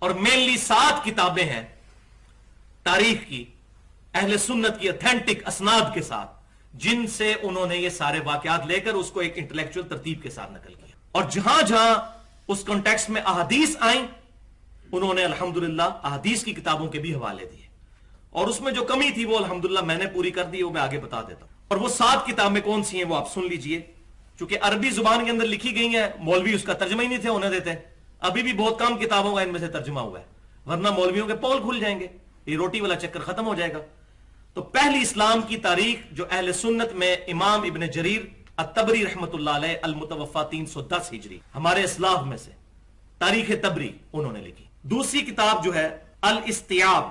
اور مینلی 7 کتابیں ہیں تاریخ کی اہل سنت کی اتھینٹک اسناد کے ساتھ، جن سے انہوں نے یہ سارے واقعات لے کر اس کو ایک انٹلیکچوئل ترتیب کے ساتھ نقل کیا، اور جہاں جہاں اس کانٹیکسٹ میں احادیث آئیں انہوں نے الحمدللہ احادیث کی کتابوں کے بھی حوالے دیے، اور اس میں جو کمی تھی وہ الحمدللہ میں نے پوری کر دی، وہ میں آگے بتا دیتا ہوں۔ اور وہ 7 کتابیں کون سی ہیں وہ آپ سن لیجئے، چونکہ عربی زبان کے اندر لکھی گئی ہیں، مولوی اس کا ترجمہ ہی نہیں تھے ہونے دیتے، ابھی بھی بہت کم کتابوں کا ان میں سے ترجمہ ہوا ہے، ورنہ مولویوں کے پول کھل جائیں گے، یہ روٹی والا چکر ختم ہو جائے گا۔ تو پہلی اسلام کی تاریخ جو اہل سنت میں امام ابن جریر الطبری رحمۃ اللہ علیہ المتوفا 310 ہجری، ہمارے اسلاف میں سے تاریخ تبری انہوں نے لکھی۔ دوسری کتاب جو ہے الاستیاب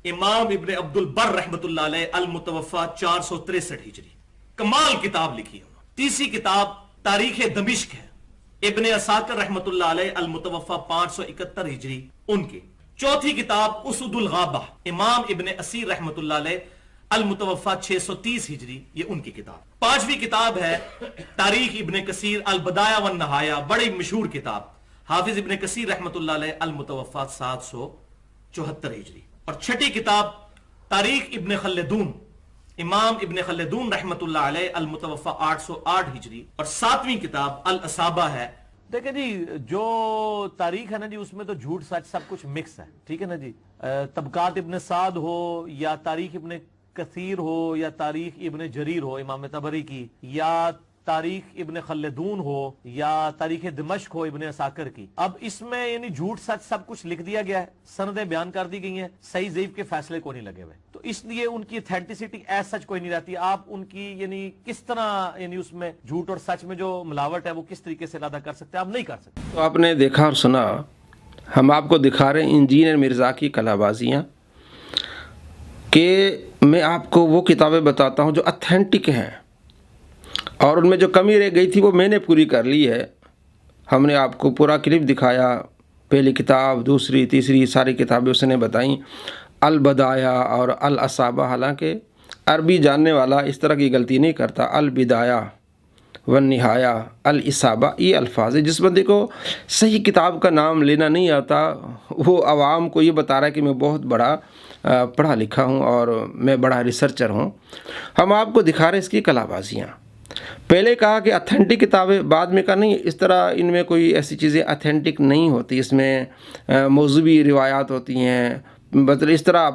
امام ابن عبد البر رحمۃ اللہ علیہ المتوفا 463 ہجری، کمال کتاب لکھی ہے۔ تیسری کتاب تاریخ دمشق ہے، ابن عساکر رحمۃ اللہ علیہ المتوفا 571 ہجری ان کی۔ چوتھی کتاب اسد الغابہ امام ابن اسیر رحمۃ اللہ علیہ المتوفا 630 ہجری، یہ ان کی کتاب۔ پانچویں کتاب ہے تاریخ ابن کثیر البدایہ والنہایہ، بڑی مشہور کتاب، حافظ ابن کثیر رحمۃ اللہ علیہ المتوفا 774 ہجری۔ اور چھٹی کتاب تاریخ ابن خلدون امام ابن خلدون رحمۃ اللہ علیہ المتوفا 808 ہجری۔ اور ساتویں کتاب الاصابہ ہے۔ دیکھیں جی، جو تاریخ ہے نا جی، اس میں تو جھوٹ سچ سب کچھ مکس ہے، ٹھیک ہے نا جی۔ طبقات ابن سعد ہو یا تاریخ ابن کثیر ہو یا تاریخ ابن جریر ہو امام طبری کی، یا تاریخ ابن خلدون ہو یا تاریخ دمشق ہو ابن عساکر کی، اب اس میں یعنی جھوٹ سچ سب کچھ لکھ دیا گیا ہے، سندیں بیان کر دی گئی ہیں، صحیح ضعیف کے فیصلے کو نہیں لگے ہوئے، تو اس لیے ان کی اتھینٹسٹی ایز سچ کوئی نہیں رہتی۔ آپ ان کی یعنی کس طرح یعنی اس میں جھوٹ اور سچ میں جو ملاوٹ ہے وہ کس طریقے سے ادا کر سکتے ہیں، آپ نہیں کر سکتے۔ تو آپ نے دیکھا اور سنا، ہم آپ کو دکھا رہے ہیں انجینئر مرزا کی کلا بازیاں، کہ میں آپ کو وہ کتابیں بتاتا ہوں جو اتھینٹک ہیں، اور ان میں جو کمی رہ گئی تھی وہ میں نے پوری کر لی ہے۔ ہم نے آپ کو پورا کلپ دکھایا، پہلی کتاب، دوسری، تیسری، ساری کتابیں اس نے بتائیں، البدایہ اور الاصابہ۔ حالانکہ عربی جاننے والا اس طرح کی غلطی نہیں کرتا، البدایہ والنہایہ، الاصابہ، یہ الفاظ ہے۔ جس بندے کو صحیح کتاب کا نام لینا نہیں آتا، وہ عوام کو یہ بتا رہا ہے کہ میں بہت بڑا پڑھا لکھا ہوں اور میں بڑا ریسرچر ہوں۔ ہم آپ کو دکھا رہے ہیں اس کی کلا بازیاں۔ پہلے کہا کہ اتھینٹک کتابیں، بعد میں کہا نہیں، اس طرح ان میں کوئی ایسی چیزیں اتھینٹک نہیں ہوتی، اس میں موضوعی روایات ہوتی ہیں، مطلب اس طرح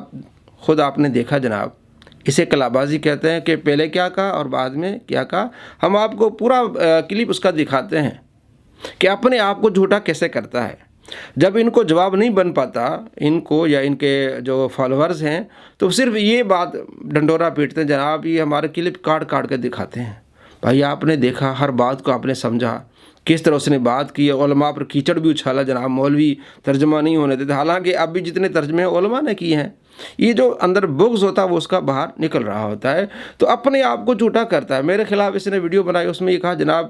خود آپ نے دیکھا جناب، اسے کلا بازی کہتے ہیں کہ پہلے کیا کہا اور بعد میں کیا کہا۔ ہم آپ کو پورا کلپ اس کا دکھاتے ہیں کہ اپنے آپ کو جھوٹا کیسے کرتا ہے۔ جب ان کو جواب نہیں بن پاتا، ان کو یا ان کے جو فالوورز ہیں، تو صرف یہ بات ڈنڈورا پیٹتے ہیں، جناب یہ ہمارے کلپ کاٹ کاٹ کے دکھاتے ہیں۔ بھائی آپ نے دیکھا، ہر بات کو آپ نے سمجھا، کس طرح اس نے بات کی، علماء پر کیچڑ بھی اچھالا جناب، مولوی ترجمہ نہیں ہونے دیتے، حالانکہ اب بھی جتنے ترجمے علماء نے کیے ہیں، یہ جو اندر بغض ہوتا ہے وہ اس کا باہر نکل رہا ہوتا ہے، تو اپنے آپ کو جھوٹا کرتا ہے۔ میرے خلاف اس نے ویڈیو بنائی، اس میں یہ کہا جناب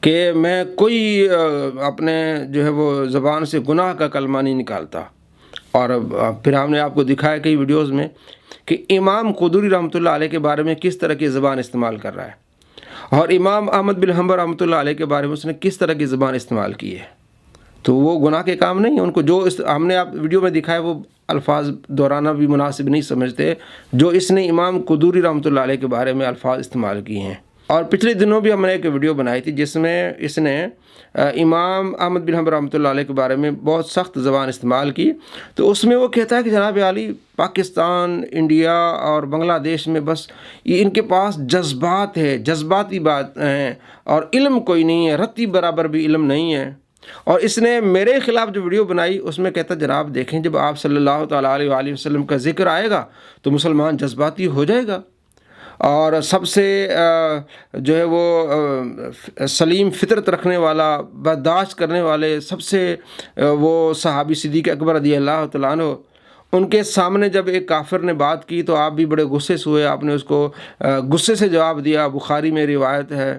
کہ میں کوئی اپنے جو ہے وہ زبان سے گناہ کا کلمہ نہیں نکالتا، اور پھر ہم نے آپ کو دکھایا کئی ویڈیوز میں کہ امام قدوری رحمۃ اللہ علیہ کے بارے میں کس طرح کی زبان استعمال کر رہا ہے، اور امام احمد بن حنبل رحمۃ اللہ علیہ کے بارے میں اس نے کس طرح کی زبان استعمال کی ہے، تو وہ گناہ کے کام نہیں ہیں۔ ان کو جو ہم نے آپ ویڈیو میں دکھایا وہ الفاظ دہرانا بھی مناسب نہیں سمجھتے جو اس نے امام قدوری رحمۃ اللہ علیہ کے بارے میں الفاظ استعمال کیے ہیں۔ اور پچھلے دنوں بھی ہم نے ایک ویڈیو بنائی تھی جس میں اس نے امام احمد بن حنبل رحمۃ اللہ علیہ کے بارے میں بہت سخت زبان استعمال کی، تو اس میں وہ کہتا ہے کہ جناب عالی پاکستان، انڈیا اور بنگلہ دیش میں بس یہ ان کے پاس جذبات ہے، جذباتی بات ہیں، اور علم کوئی نہیں ہے، رتی برابر بھی علم نہیں ہے۔ اور اس نے میرے خلاف جو ویڈیو بنائی اس میں کہتا جناب دیکھیں، جب آپ صلی اللہ تعالیٰ علیہ وآلہ وسلم کا ذکر آئے گا تو مسلمان جذباتی ہو جائے گا، اور سب سے جو ہے وہ سلیم فطرت رکھنے والا، برداشت کرنے والے، سب سے وہ صحابی صدیق اکبر رضی اللہ تعالیٰ عنہ، ان کے سامنے جب ایک کافر نے بات کی تو آپ بھی بڑے غصے سے ہوئے، آپ نے اس کو غصے سے جواب دیا، بخاری میں روایت ہے۔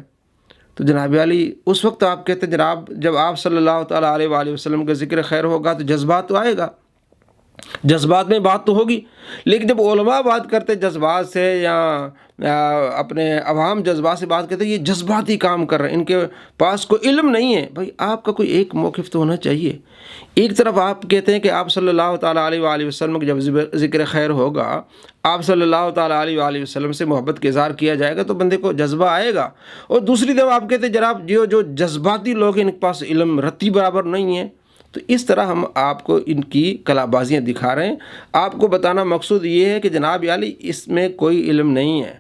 تو جناب علی اس وقت آپ کہتے ہیں جناب جب آپ صلی اللہ تعالیٰ علیہ وآلہ وسلم کا ذکر خیر ہوگا تو جذبات تو آئے گا، جذبات میں بات تو ہوگی، لیکن جب علماء بات کرتے جذبات سے یا اپنے عوام جذبات سے بات کرتے، یہ جذباتی کام کر رہے ہیں، ان کے پاس کوئی علم نہیں ہے۔ بھائی آپ کا کوئی ایک موقف تو ہونا چاہیے۔ ایک طرف آپ کہتے ہیں کہ آپ صلی اللہ تعالیٰ علیہ وآلہ وسلم جب ذکر خیر ہوگا، آپ صلی اللہ تعالیٰ علیہ وآلہ وسلم سے محبت کا اظہار کیا جائے گا تو بندے کو جذبہ آئے گا، اور دوسری طرف آپ کہتے ہیں جناب جو جذباتی لوگ ہیں ان کے پاس علم رتی برابر نہیں ہے۔ تو اس طرح ہم آپ کو ان کی کلا بازیاں دکھا رہے ہیں۔ آپ کو بتانا مقصود یہ ہے کہ جناب عالی اس میں کوئی علم نہیں ہے،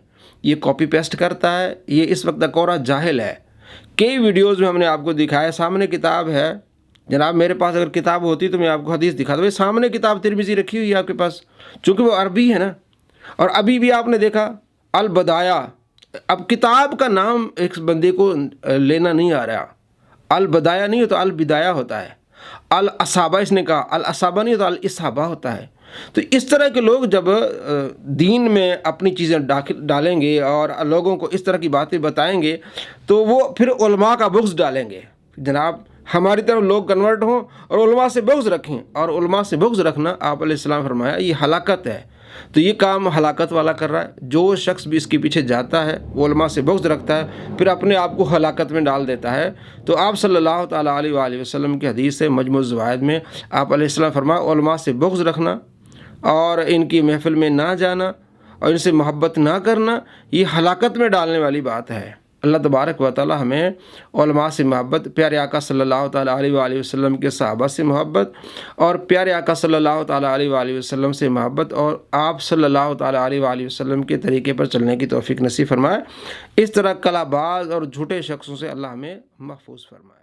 یہ کاپی پیسٹ کرتا ہے، یہ اس وقت کورا جاہل ہے۔ کئی ویڈیوز میں ہم نے آپ کو دکھایا، سامنے کتاب ہے جناب، میرے پاس اگر کتاب ہوتی تو میں آپ کو حدیث دکھا دوں۔ سامنے کتاب ترمذی رکھی ہوئی ہے آپ کے پاس، چونکہ وہ عربی ہے نا، اور ابھی بھی آپ نے دیکھا البدایہ، اب کتاب کا نام ایک بندے کو لینا نہیں آ رہا، البدایہ نہیں ہوتا البدایہ ہوتا ہے، الاصابہ اس نے کہا، الاصابہ نہیں ہوتا الاصابہ ہوتا ہے۔ تو اس طرح کے لوگ جب دین میں اپنی چیزیں ڈالیں گے اور لوگوں کو اس طرح کی باتیں بتائیں گے تو وہ پھر علماء کا بغض ڈالیں گے۔ جناب ہماری طرف لوگ کنورٹ ہوں اور علماء سے بغض رکھیں، اور علماء سے بغض رکھنا آپ علیہ السلام فرمایا یہ ہلاکت ہے۔ تو یہ کام ہلاکت والا کر رہا ہے۔ جو شخص بھی اس کے پیچھے جاتا ہے، وہ علماء سے بغض رکھتا ہے، پھر اپنے آپ کو ہلاکت میں ڈال دیتا ہے۔ تو آپ صلی اللہ تعالیٰ علیہ وآلہ وسلم کی حدیث ہے مجموع الزوائد میں، آپ علیہ السلام فرمایا علماء سے بغض رکھنا اور ان کی محفل میں نہ جانا اور ان سے محبت نہ کرنا، یہ ہلاکت میں ڈالنے والی بات ہے۔ اللہ تبارک و تعالی ہمیں علماء سے محبت، پیارے آقا صلی اللہ تعالیٰ علیہ وآلہ وسلم کے صحابہ سے محبت، اور پیارے آقا صلی اللہ تعالیٰ علیہ وآلہ وسلم سے محبت، اور آپ صلی اللہ تعالیٰ علیہ وآلہ وسلم کے طریقے پر چلنے کی توفیق نصیب فرمائے۔ اس طرح کلا باز اور جھوٹے شخصوں سے اللہ ہمیں محفوظ فرمائے۔